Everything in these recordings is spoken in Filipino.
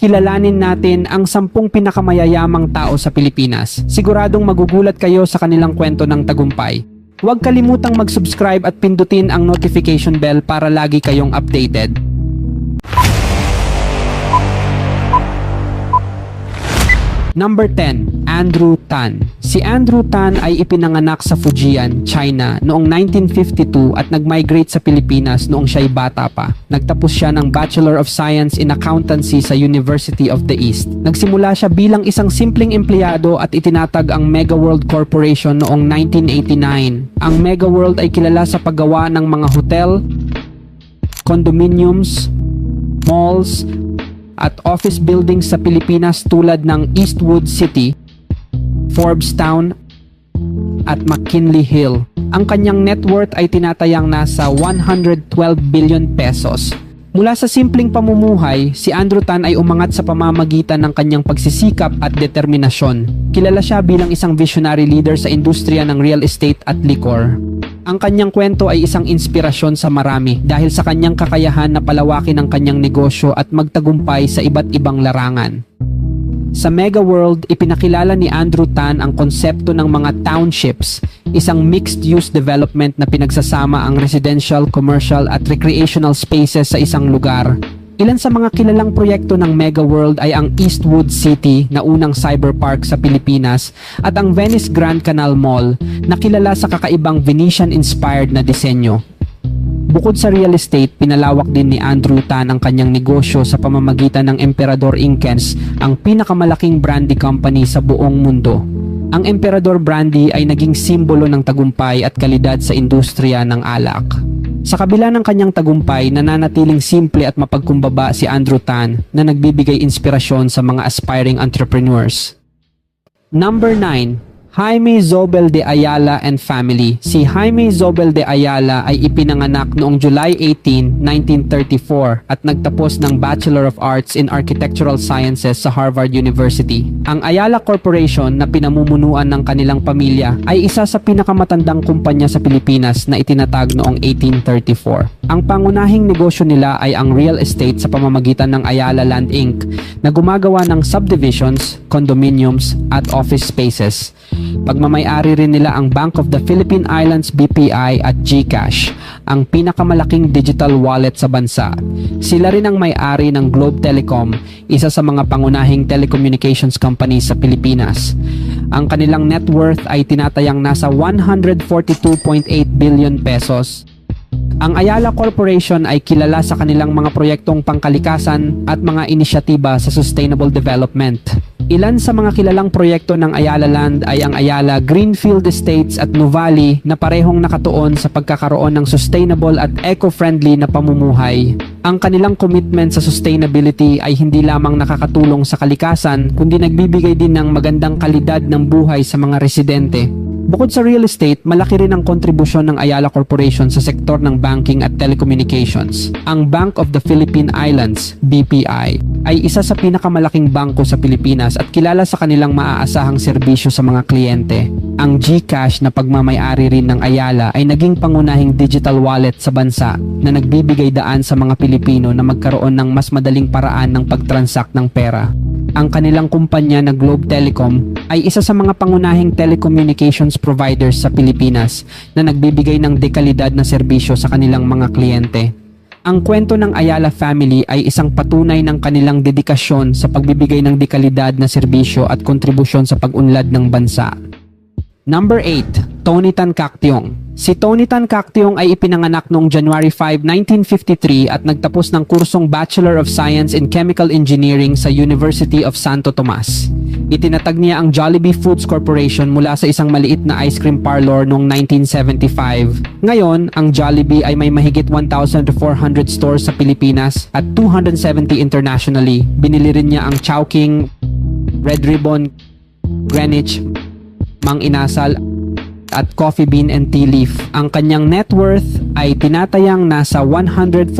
kilalanin natin ang 10 pinakamayayamang tao sa Pilipinas. Siguradong magugulat kayo sa kanilang kwento ng tagumpay. Huwag kalimutang mag-subscribe at pindutin ang notification bell para lagi kayong updated. Number 10, Andrew Tan. Si Andrew Tan ay ipinanganak sa Fujian, China noong 1952 at nag-migrate sa Pilipinas noong siya'y bata pa. Nagtapos siya ng Bachelor of Science in Accountancy sa University of the East. Nagsimula siya bilang isang simpleng empleyado at itinatag ang Mega World Corporation noong 1989. Ang Mega World ay kilala sa paggawa ng mga hotel, condominiums, malls, at office buildings sa Pilipinas tulad ng Eastwood City, Forbes Town, at McKinley Hill. Ang kanyang net worth ay tinatayang nasa 112 billion pesos. Mula sa simpleng pamumuhay, si Andrew Tan ay umangat sa pamamagitan ng kanyang pagsisikap at determinasyon. Kilala siya bilang isang visionary leader sa industriya ng real estate at liquor. Ang kanyang kwento ay isang inspirasyon sa marami dahil sa kanyang kakayahan na palawakin ang kanyang negosyo at magtagumpay sa iba't ibang larangan. Sa Mega World, ipinakilala ni Andrew Tan ang konsepto ng mga townships, isang mixed-use development na pinagsasama ang residential, commercial at recreational spaces sa isang lugar. Ilan sa mga kilalang proyekto ng Mega World ay ang Eastwood City na unang cyberpark sa Pilipinas at ang Venice Grand Canal Mall na kilala sa kakaibang Venetian-inspired na disenyo. Bukod sa real estate, pinalawak din ni Andrew Tan ang kanyang negosyo sa pamamagitan ng Emperador Inkens, ang pinakamalaking brandy company sa buong mundo. Ang Emperador Brandy ay naging simbolo ng tagumpay at kalidad sa industriya ng alak. Sa kabila ng kanyang tagumpay, nananatiling simple at mapagkumbaba si Andrew Tan na nagbibigay inspirasyon sa mga aspiring entrepreneurs. Number 9, Jaime Zobel de Ayala and Family. Si Jaime Zobel de Ayala ay ipinanganak noong July 18, 1934 at nagtapos ng Bachelor of Arts in Architectural Sciences sa Harvard University. Ang Ayala Corporation na pinamumunuan ng kanilang pamilya ay isa sa pinakamatandang kumpanya sa Pilipinas na itinatag noong 1834. Ang pangunahing negosyo nila ay ang real estate sa pamamagitan ng Ayala Land Inc. na gumagawa ng subdivisions, condominiums at office spaces. Pagmamay-ari rin nila ang Bank of the Philippine Islands BPI at GCash, ang pinakamalaking digital wallet sa bansa. Sila rin ang may-ari ng Globe Telecom, isa sa mga pangunahing telecommunications company sa Pilipinas. Ang kanilang net worth ay tinatayang nasa 142.8 billion pesos. Ang Ayala Corporation ay kilala sa kanilang mga proyektong pangkalikasan at mga inisyatiba sa sustainable development. Ilan sa mga kilalang proyekto ng Ayala Land ay ang Ayala Greenfield Estates at Nuvali na parehong nakatuon sa pagkakaroon ng sustainable at eco-friendly na pamumuhay. Ang kanilang commitment sa sustainability ay hindi lamang nakakatulong sa kalikasan kundi nagbibigay din ng magandang kalidad ng buhay sa mga residente. Bukod sa real estate, malaki rin ang kontribusyon ng Ayala Corporation sa sektor ng banking at telecommunications. Ang Bank of the Philippine Islands, BPI, ay isa sa pinakamalaking bangko sa Pilipinas at kilala sa kanilang maaasahang serbisyo sa mga kliyente. Ang GCash na pagmamay-ari rin ng Ayala ay naging pangunahing digital wallet sa bansa na nagbibigay daan sa mga Pilipino na magkaroon ng mas madaling paraan ng pagtransact ng pera. Ang kanilang kumpanya na Globe Telecom ay isa sa mga pangunahing telecommunications providers sa Pilipinas na nagbibigay ng dekalidad na serbisyo sa kanilang mga kliyente. Ang kwento ng Ayala family ay isang patunay ng kanilang dedikasyon sa pagbibigay ng dekalidad na serbisyo at kontribusyon sa pag-unlad ng bansa. Number 8, Tony Tan Caktiong. Si Tony Tan Caktiong ay ipinanganak noong January 5, 1953 at nagtapos ng kursong Bachelor of Science in Chemical Engineering sa University of Santo Tomas. Itinatag niya ang Jollibee Foods Corporation mula sa isang maliit na ice cream parlor noong 1975. Ngayon, ang Jollibee ay may mahigit 1,400 stores sa Pilipinas at 270 internationally. Binili rin niya ang Chowking, Red Ribbon, Greenwich, Mang Inasal at Coffee Bean and Tea Leaf. Ang kanyang net worth ay tinatayang nasa 145.6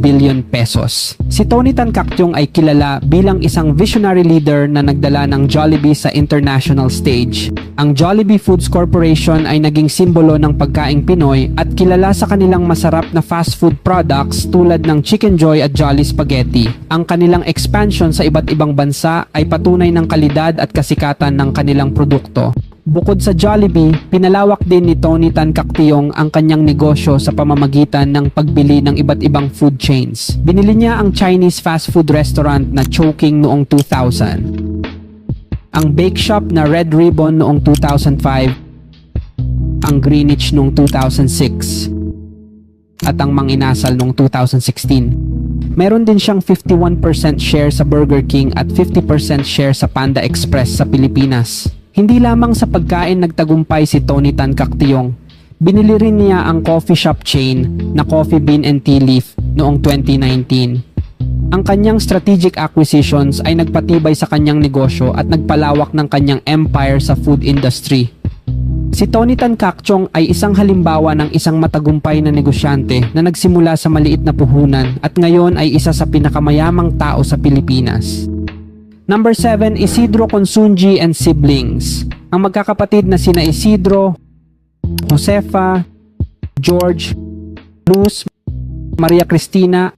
billion pesos. Si Tony Tan Caktiong ay kilala bilang isang visionary leader na nagdala ng Jollibee sa international stage. Ang Jollibee Foods Corporation ay naging simbolo ng pagkaing Pinoy at kilala sa kanilang masarap na fast food products tulad ng Chicken Joy at Jolly Spaghetti. Ang kanilang expansion sa iba't ibang bansa ay patunay ng kalidad at kasikatan ng kanilang produkto. Bukod sa Jollibee, pinalawak din ni Tony Tan Caktiong ang kanyang negosyo sa pamamagitan ng pagbili ng iba't ibang food chains. Binili niya ang Chinese fast food restaurant na Chowking noong 2000, ang bake shop na Red Ribbon noong 2005, ang Greenwich noong 2006, at ang Mang Inasal noong 2016. Meron din siyang 51% share sa Burger King at 50% share sa Panda Express sa Pilipinas. Hindi lamang sa pagkain nagtagumpay si Tony Tan Caktiong, binili rin niya ang coffee shop chain na Coffee Bean and Tea Leaf noong 2019. Ang kanyang strategic acquisitions ay nagpatibay sa kanyang negosyo at nagpalawak ng kanyang empire sa food industry. Si Tony Tan Caktiong ay isang halimbawa ng isang matagumpay na negosyante na nagsimula sa maliit na puhunan at ngayon ay isa sa pinakamayamang tao sa Pilipinas. Number 7, Isidro Consunji and siblings. Ang magkakapatid na sina Isidro, Josefa, George, Luz, Maria Cristina,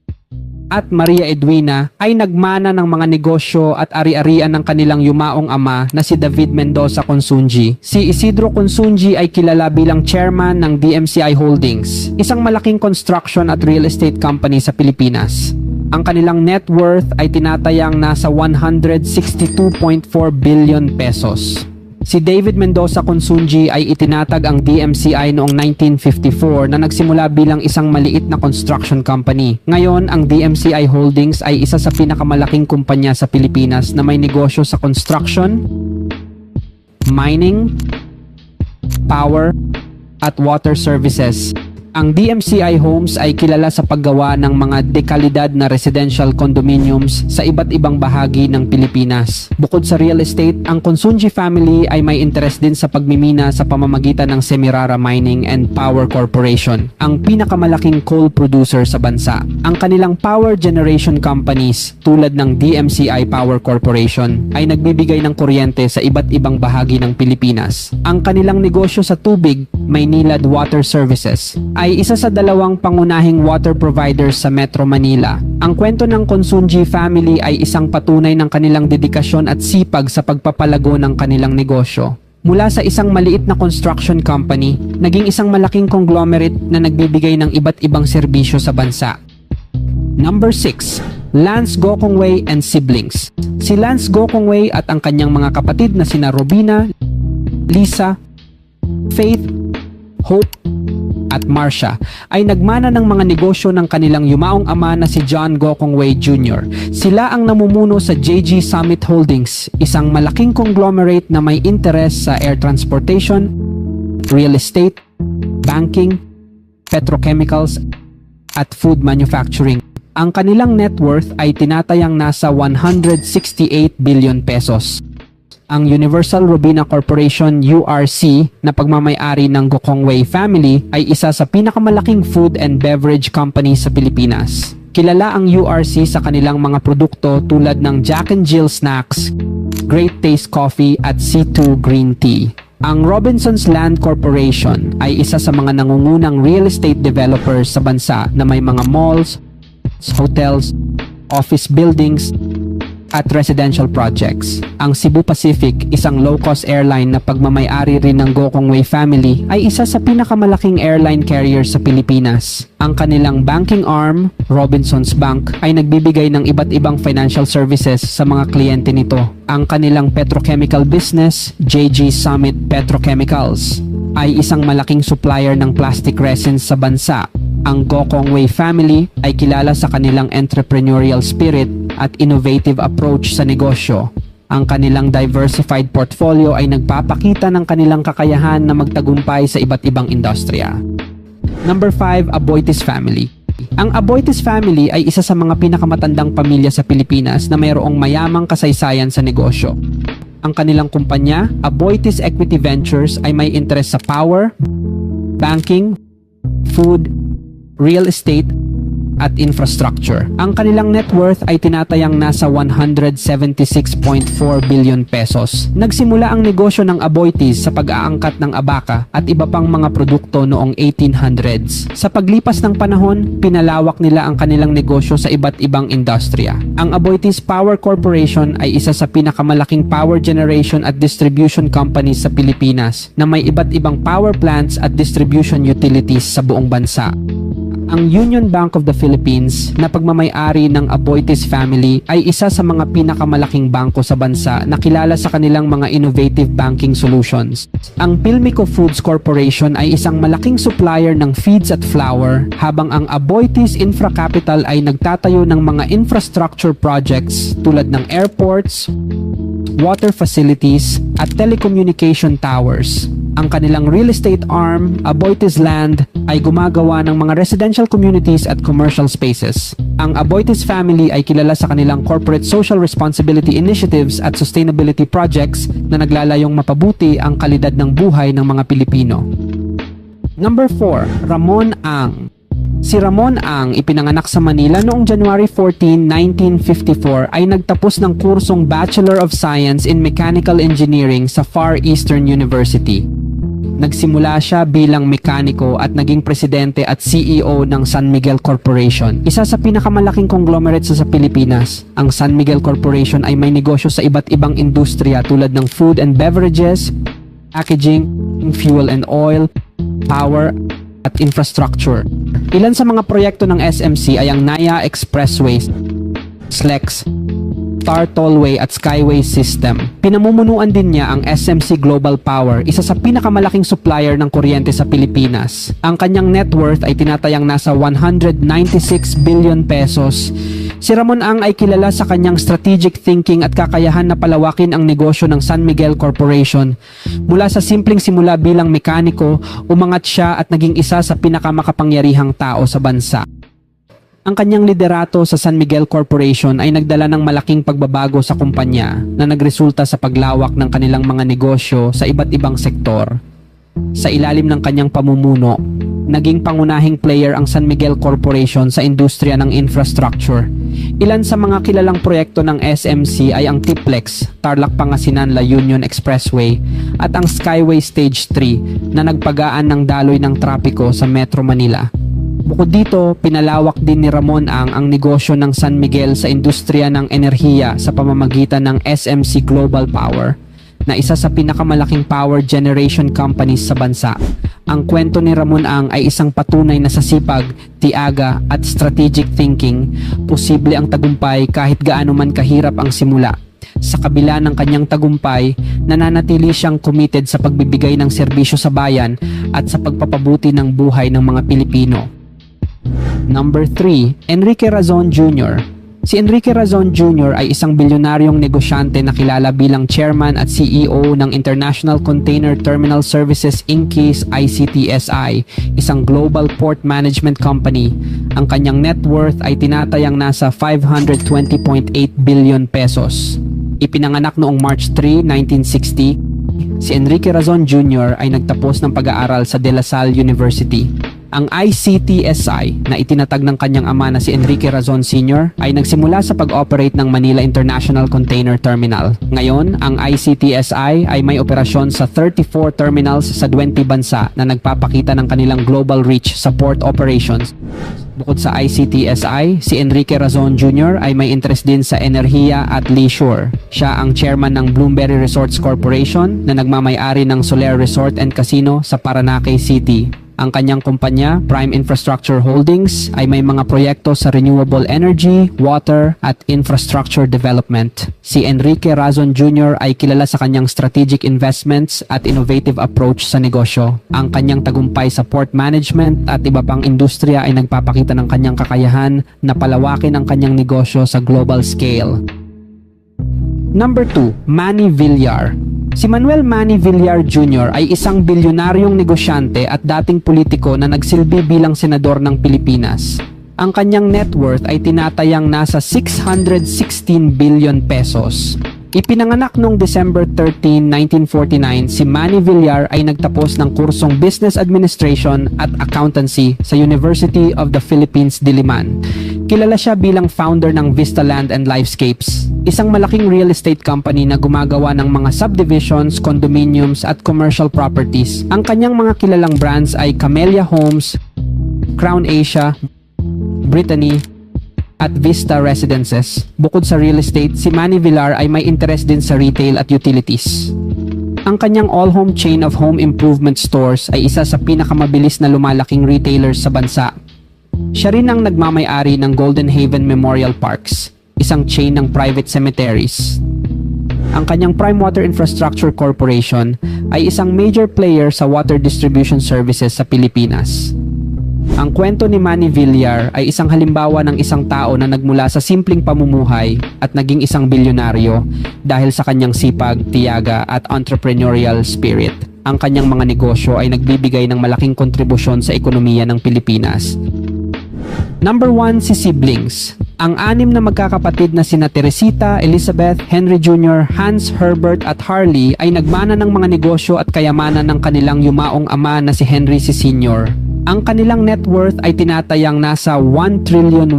at Maria Edwina ay nagmana ng mga negosyo at ari-arian ng kanilang yumaong ama na si David Mendoza Consunji. Si Isidro Consunji ay kilala bilang chairman ng DMCI Holdings, isang malaking construction at real estate company sa Pilipinas. Ang kanilang net worth ay tinatayang nasa 162.4 billion pesos. Si David Mendoza Consunji ay itinatag ang DMCI noong 1954 na nagsimula bilang isang maliit na construction company. Ngayon, ang DMCI Holdings ay isa sa pinakamalaking kumpanya sa Pilipinas na may negosyo sa construction, mining, power, at water services. Ang DMCI Homes ay kilala sa paggawa ng mga dekalidad na residential condominiums sa iba't ibang bahagi ng Pilipinas. Bukod sa real estate, ang Consunji family ay may interest din sa pagmimina sa pamamagitan ng Semirara Mining and Power Corporation, ang pinakamalaking coal producer sa bansa. Ang kanilang power generation companies tulad ng DMCI Power Corporation ay nagbibigay ng kuryente sa iba't ibang bahagi ng Pilipinas. Ang kanilang negosyo sa tubig, Maynilad Water Services, ay isa sa dalawang pangunahing water providers sa Metro Manila. Ang kwento ng Consunji family ay isang patunay ng kanilang dedikasyon at sipag sa pagpapalago ng kanilang negosyo. Mula sa isang maliit na construction company, naging isang malaking conglomerate na nagbibigay ng iba't ibang serbisyo sa bansa. Number 6, Lance Gokongwei and siblings. Si Lance Gokongwei at ang kanyang mga kapatid na sina Robina, Lisa, Faith, Hope, at Marcia ay nagmana ng mga negosyo ng kanilang yumaong ama na si John Gokongwei Jr. Sila ang namumuno sa JG Summit Holdings, isang malaking conglomerate na may interes sa air transportation, real estate, banking, petrochemicals, at food manufacturing. Ang kanilang net worth ay tinatayang nasa 168 billion pesos. Ang Universal Robina Corporation URC na pagmamay-ari ng Gokongwei family ay isa sa pinakamalaking food and beverage company sa Pilipinas. Kilala ang URC sa kanilang mga produkto tulad ng Jack and Jill Snacks, Great Taste Coffee at C2 Green Tea. Ang Robinsons Land Corporation ay isa sa mga nangungunang real estate developers sa bansa na may mga malls, hotels, office buildings, at residential projects. Ang Cebu Pacific, isang low-cost airline na pagmamay-ari rin ng Gokongwei family, ay isa sa pinakamalaking airline carrier sa Pilipinas. Ang kanilang banking arm, Robinsons Bank, ay nagbibigay ng iba't ibang financial services sa mga kliyente nito. Ang kanilang petrochemical business, JG Summit Petrochemicals, ay isang malaking supplier ng plastic resins sa bansa. Ang Gokongwei family ay kilala sa kanilang entrepreneurial spirit at innovative approach sa negosyo. Ang kanilang diversified portfolio ay nagpapakita ng kanilang kakayahan na magtagumpay sa iba't ibang industriya. Number 5, Aboitiz family. Ang Aboitiz family ay isa sa mga pinakamatandang pamilya sa Pilipinas na mayroong mayamang kasaysayan sa negosyo. Ang kanilang kumpanya, Aboitiz Equity Ventures, ay may interest sa power, banking, food, real estate, at infrastructure. Ang kanilang net worth ay tinatayang nasa 176.4 billion pesos. Nagsimula ang negosyo ng Aboitiz sa pag-aangkat ng abaka at iba pang mga produkto noong 1800s. Sa paglipas ng panahon, pinalawak nila ang kanilang negosyo sa iba't ibang industriya. Ang Aboitiz Power Corporation ay isa sa pinakamalaking power generation at distribution companies sa Pilipinas na may iba't ibang power plants at distribution utilities sa buong bansa. Ang Union Bank of the Philippines na pagmamay-ari ng Aboitiz family ay isa sa mga pinakamalaking bangko sa bansa na kilala sa kanilang mga innovative banking solutions. Ang Pilmico Foods Corporation ay isang malaking supplier ng feeds at flour, habang ang Aboitiz Infracapital ay nagtatayo ng mga infrastructure projects tulad ng airports, water facilities, at telecommunication towers. Ang kanilang real estate arm, Aboitiz Land, ay gumagawa ng mga residential communities at commercial spaces. Ang Aboitiz family ay kilala sa kanilang corporate social responsibility initiatives at sustainability projects na naglalayong mapabuti ang kalidad ng buhay ng mga Pilipino. Number 4, Ramon Ang. Si Ramon Ang, ipinanganak sa Manila noong January 14, 1954, ay nagtapos ng kursong Bachelor of Science in Mechanical Engineering sa Far Eastern University. Nagsimula siya bilang mekaniko at naging presidente at CEO ng San Miguel Corporation, isa sa pinakamalaking conglomerate sa Pilipinas. Ang San Miguel Corporation ay may negosyo sa iba't ibang industriya tulad ng food and beverages, packaging, fuel and oil, power, at infrastructure. Ilan sa mga proyekto ng SMC ay ang Naya Expressway, SLEX, Star Tollway at Skyway System. Pinamumunuan din niya ang SMC Global Power, isa sa pinakamalaking supplier ng kuryente sa Pilipinas. Ang kanyang net worth ay tinatayang nasa 196 billion pesos. Si Ramon Ang ay kilala sa kanyang strategic thinking at kakayahan na palawakin ang negosyo ng San Miguel Corporation. Mula sa simpleng simula bilang mekaniko, umangat siya at naging isa sa pinakamakapangyarihang tao sa bansa. Ang kanyang liderato sa San Miguel Corporation ay nagdala ng malaking pagbabago sa kumpanya na nagresulta sa paglawak ng kanilang mga negosyo sa iba't ibang sektor. Sa ilalim ng kanyang pamumuno, naging pangunahing player ang San Miguel Corporation sa industriya ng infrastructure. Ilan sa mga kilalang proyekto ng SMC ay ang TIPLEX, Tarlac Pangasinan La Union Expressway, at ang Skyway Stage 3 na nagpagaan ng daloy ng trapiko sa Metro Manila. Bukod dito, pinalawak din ni Ramon ang negosyo ng San Miguel sa industriya ng enerhiya sa pamamagitan ng SMC Global Power, na isa sa pinakamalaking power generation companies sa bansa. Ang kwento ni Ramon Ang ay isang patunay na sa sipag, tiyaga at strategic thinking, posible ang tagumpay kahit gaano man kahirap ang simula. Sa kabila ng kanyang tagumpay, nananatili siyang committed sa pagbibigay ng serbisyo sa bayan at sa pagpapabuti ng buhay ng mga Pilipino. Number 3, Enrique Razon Jr. Si Enrique Razon Jr. ay isang bilyonaryong negosyante na kilala bilang chairman at CEO ng International Container Terminal Services Inc. ICTSI, isang global port management company. Ang kanyang net worth ay tinatayang nasa 520.8 billion pesos. Ipinanganak noong March 3, 1960, si Enrique Razon Jr. ay nagtapos ng pag-aaral sa De La Salle University. Ang ICTSI na itinatag ng kanyang ama na si Enrique Razon Sr. ay nagsimula sa pag-operate ng Manila International Container Terminal. Ngayon, ang ICTSI ay may operasyon sa 34 terminals sa 20 bansa na nagpapakita ng kanilang global reach sa port operations. Bukod sa ICTSI, si Enrique Razon Jr. ay may interest din sa enerhiya at leisure. Siya ang chairman ng Bloomberry Resorts Corporation na nagmamay-ari ng Soler Resort and Casino sa Parañaque City. Ang kanyang kumpanya, Prime Infrastructure Holdings, ay may mga proyekto sa renewable energy, water, at infrastructure development. Si Enrique Razon Jr. ay kilala sa kanyang strategic investments at innovative approach sa negosyo. Ang kanyang tagumpay sa port management at iba pang industriya ay nagpapakita ng kanyang kakayahan na palawakin ang kanyang negosyo sa global scale. Number 2, Manny Villar. Si Manuel Manny Villar Jr. ay isang bilyonaryong negosyante at dating politiko na nagsilbi bilang senador ng Pilipinas. Ang kanyang net worth ay tinatayang nasa 616 billion pesos. Ipinanganak noong December 13, 1949, si Manny Villar ay nagtapos ng kursong Business Administration at Accountancy sa University of the Philippines, Diliman. Kilala siya bilang founder ng Vista Land and Lifescapes, isang malaking real estate company na gumagawa ng mga subdivisions, condominiums at commercial properties. Ang kanyang mga kilalang brands ay Camellia Homes, Crown Asia, Brittany, at Vista Residences. Bukod sa real estate, si Manny Villar ay may interest din sa retail at utilities. Ang kanyang all-home chain of home improvement stores ay isa sa pinakamabilis na lumalaking retailers sa bansa. Siya rin ang nagmamay-ari ng Golden Haven Memorial Parks, isang chain ng private cemeteries. Ang kanyang Prime Water Infrastructure Corporation ay isang major player sa water distribution services sa Pilipinas. Ang kwento ni Manny Villar ay isang halimbawa ng isang tao na nagmula sa simpleng pamumuhay at naging isang bilyonaryo dahil sa kanyang sipag, tiyaga at entrepreneurial spirit. Ang kanyang mga negosyo ay nagbibigay ng malaking kontribusyon sa ekonomiya ng Pilipinas. Number 1, si siblings. Ang 6 na magkakapatid na sina Teresita, Elizabeth, Henry Jr., Hans, Herbert at Harley ay nagmana ng mga negosyo at kayamanan ng kanilang yumaong ama na si Henry C. Sr. Ang kanilang net worth ay tinatayang nasa 1,140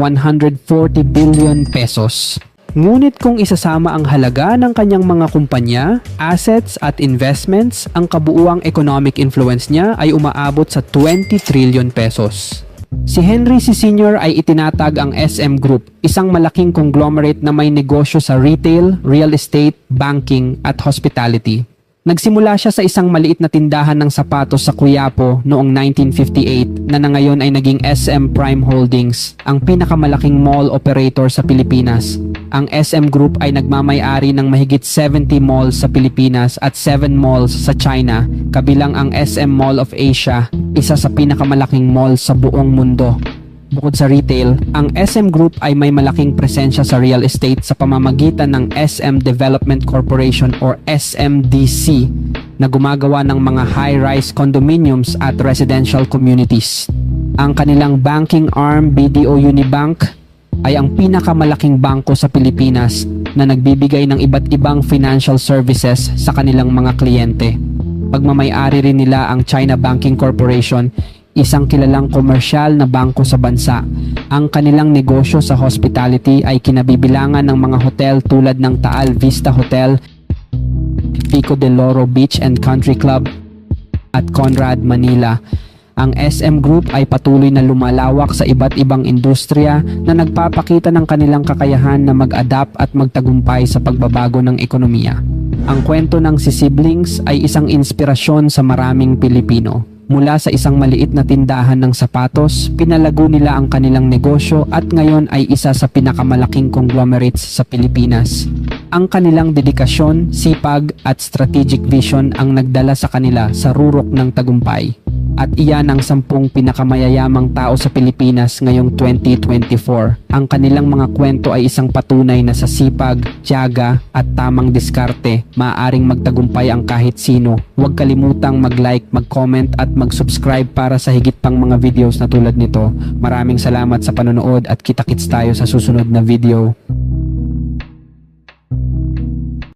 billion pesos. Ngunit kung isasama ang halaga ng kanyang mga kumpanya, assets at investments, ang kabuuang economic influence niya ay umaabot sa 20 trillion pesos. Si Henry C. Sr. ay itinatag ang SM Group, isang malaking conglomerate na may negosyo sa retail, real estate, banking at hospitality. Nagsimula siya sa isang maliit na tindahan ng sapatos sa Quiapo noong 1958 na ngayon ay naging SM Prime Holdings, ang pinakamalaking mall operator sa Pilipinas. Ang SM Group ay nagmamay-ari ng mahigit 70 malls sa Pilipinas at 7 malls sa China, kabilang ang SM Mall of Asia, isa sa pinakamalaking mall sa buong mundo. Bukod sa retail, ang SM Group ay may malaking presensya sa real estate sa pamamagitan ng SM Development Corporation or SMDC na gumagawa ng mga high-rise condominiums at residential communities. Ang kanilang banking arm, BDO Unibank, ay ang pinakamalaking bangko sa Pilipinas na nagbibigay ng iba't ibang financial services sa kanilang mga kliyente. Pagmamay-ari rin nila ang China Banking Corporation, isang kilalang komersyal na bangko sa bansa. Ang kanilang negosyo sa hospitality ay kinabibilangan ng mga hotel tulad ng Taal Vista Hotel, Pico de Loro Beach and Country Club at Conrad Manila. Ang SM Group ay patuloy na lumalawak sa iba't ibang industriya na nagpapakita ng kanilang kakayahan na mag-adapt at magtagumpay sa pagbabago ng ekonomiya. Ang kwento ng si siblings ay isang inspirasyon sa maraming Pilipino. Mula sa isang maliit na tindahan ng sapatos, pinalago nila ang kanilang negosyo at ngayon ay isa sa pinakamalaking conglomerates sa Pilipinas. Ang kanilang dedikasyon, sipag at strategic vision ang nagdala sa kanila sa rurok ng tagumpay. At iyan ang 10 pinakamayayamang tao sa Pilipinas ngayong 2024. Ang kanilang mga kwento ay isang patunay na sa sipag, tiyaga at tamang diskarte, maaaring magtagumpay ang kahit sino. Huwag kalimutang mag-like, mag-comment at mag-subscribe para sa higit pang mga videos na tulad nito. Maraming salamat sa panonood at kita-kits tayo sa susunod na video.